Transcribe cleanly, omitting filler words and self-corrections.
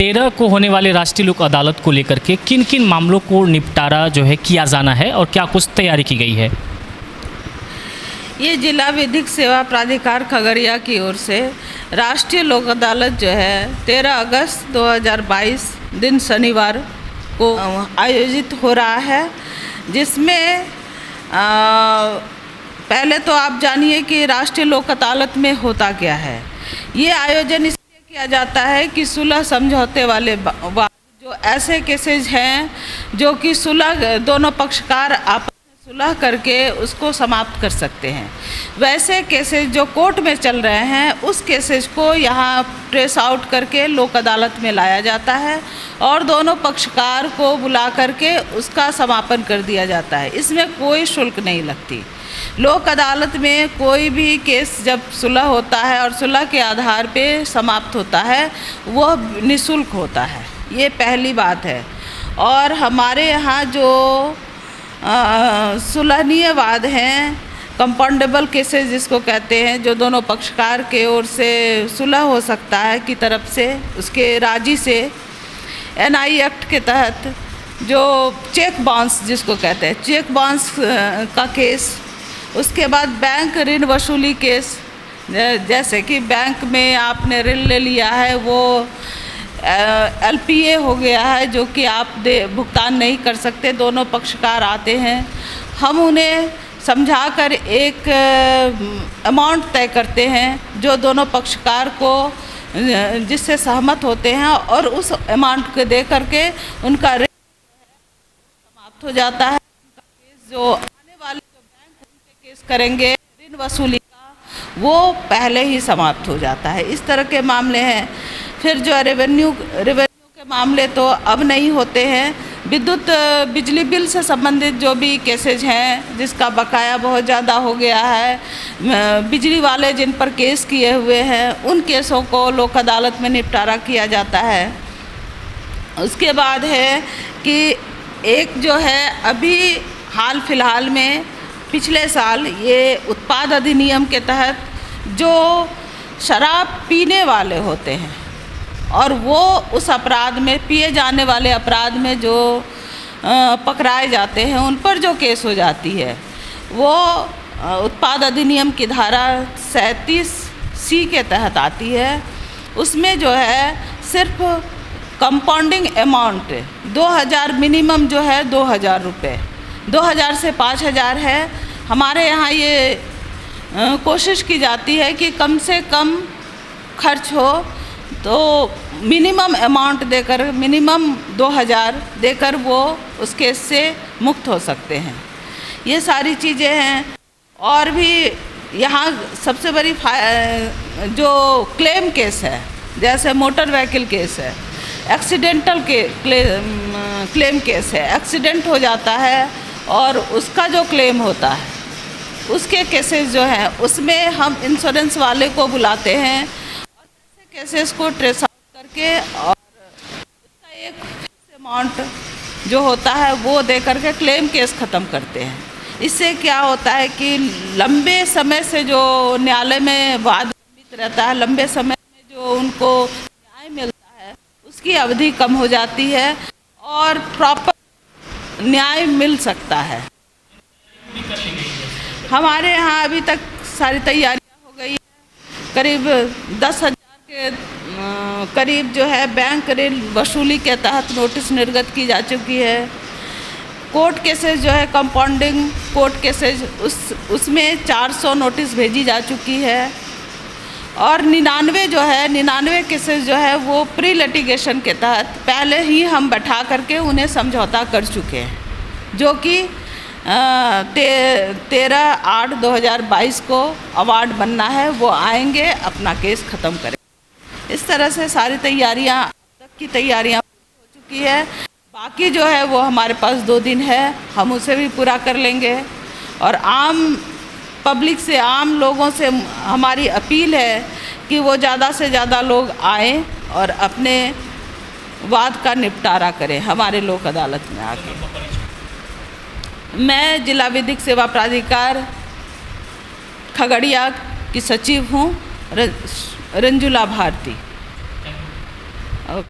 13 को होने वाले राष्ट्रीय लोक अदालत को लेकर के किन किन मामलों को निपटारा जो है किया जाना है और क्या कुछ तैयारी की गई है? ये जिला विधिक सेवा प्राधिकार खगड़िया की ओर से राष्ट्रीय लोक अदालत जो है 13 अगस्त 2022 दिन शनिवार को आयोजित हो रहा है, जिसमें पहले तो आप जानिए कि राष्ट्रीय लोक अदालत में होता क्या है। ये आयोजन इसलिए किया जाता है कि सुलह समझौते वाले जो ऐसे केसेज हैं जो कि सुलह दोनों पक्षकार आपस में सुलह करके उसको समाप्त कर सकते हैं, वैसे केसेज जो कोर्ट में चल रहे हैं उस केसेज को यहाँ ट्रेस आउट करके लोक अदालत में लाया जाता है और दोनों पक्षकार को बुला करके उसका समापन कर दिया जाता है। इसमें कोई शुल्क नहीं लगती। लोक अदालत में कोई भी केस जब सुलह होता है और सुलह के आधार पे समाप्त होता है वह निःशुल्क होता है, ये पहली बात है। और हमारे यहाँ जो सुलहनीय वाद हैं, कंपाउंडेबल केसेस जिसको कहते हैं, जो दोनों पक्षकार के ओर से सुलह हो सकता है की तरफ से, उसके राजी से, एनआई एक्ट के तहत जो चेक बाउंस जिसको कहते हैं, चेक बाउंस का केस, उसके बाद बैंक ऋण वसूली केस, जैसे कि बैंक में आपने ऋण ले लिया है, वो एलपीए हो गया है जो कि आप भुगतान नहीं कर सकते, दोनों पक्षकार आते हैं, हम उन्हें समझाकर एक अमाउंट तय करते हैं जो दोनों पक्षकार को जिससे सहमत होते हैं और उस अमाउंट को दे करके उनका ऋण समाप्त हो जाता है। उनका केस जो आने वाले जो बैंक उनके केस करेंगे ऋण वसूली का, वो पहले ही समाप्त हो जाता है। इस तरह के मामले हैं। फिर जो रेवेन्यू के मामले तो अब नहीं होते हैं। विद्युत बिजली बिल से संबंधित जो भी केसेज हैं जिसका बकाया बहुत ज़्यादा हो गया है, बिजली वाले जिन पर केस किए हुए हैं उन केसों को लोक अदालत में निपटारा किया जाता है। उसके बाद है कि एक जो है अभी हाल फिलहाल में पिछले साल ये उत्पाद अधिनियम के तहत जो शराब पीने वाले होते हैं और वो उस अपराध में, पिए जाने वाले अपराध में जो पकड़ाए जाते हैं उन पर जो केस हो जाती है, वो उत्पाद अधिनियम की धारा 37C के तहत आती है। उसमें जो है सिर्फ कंपाउंडिंग अमाउंट 2000 मिनिमम जो है 2000 रुपये, 2000 से 5000 है। हमारे यहाँ ये कोशिश की जाती है कि कम से कम खर्च हो तो मिनिमम अमाउंट देकर, मिनिमम 2000 देकर वो उस केस से मुक्त हो सकते हैं। ये सारी चीज़ें हैं। और भी यहाँ सबसे बड़ी जो क्लेम केस है, जैसे मोटर व्हीकल केस है, एक्सीडेंटल क्लेम केस है, एक्सीडेंट हो जाता है और उसका जो क्लेम होता है उसके केसेस जो हैं उसमें हम इंश्योरेंस वाले को बुलाते हैं और ऐसे केसेस को ट्रेस आउट करके और उसका एक फिक्स अमाउंट जो होता है वो दे करके क्लेम केस ख़त्म करते हैं। इससे क्या होता है कि लंबे समय से जो न्यायालय में वाद लंबित रहता है, लंबे समय में जो उनको न्याय मिलता है उसकी अवधि कम हो जाती है और प्रॉपर न्याय मिल सकता है। हमारे यहाँ अभी तक सारी तैयारियाँ हो गई है। करीब 10,000 के करीब जो है बैंक ऋण वसूली के तहत नोटिस निर्गत की जा चुकी है। कोर्ट केसेस जो है कंपाउंडिंग कोर्ट केसेस उसमें 400 नोटिस भेजी जा चुकी है और 99 केसेस जो है वो प्री लिटिगेशन के तहत पहले ही हम बैठा करके उन्हें समझौता कर चुके हैं, जो कि 13/8/2022 को अवार्ड बनना है, वो आएंगे अपना केस ख़त्म करेंगे। इस तरह से सारी तैयारियां, अब तक की तैयारियां हो चुकी है। बाकी जो है वो हमारे पास 2 दिन है, हम उसे भी पूरा कर लेंगे। और आम पब्लिक से, आम लोगों से हमारी अपील है कि वो ज़्यादा से ज़्यादा लोग आएँ और अपने वाद का निपटारा करें हमारे लोक अदालत में आके। मैं जिला विधिक सेवा प्राधिकार खगड़िया की सचिव हूँ, रंजुला भारती।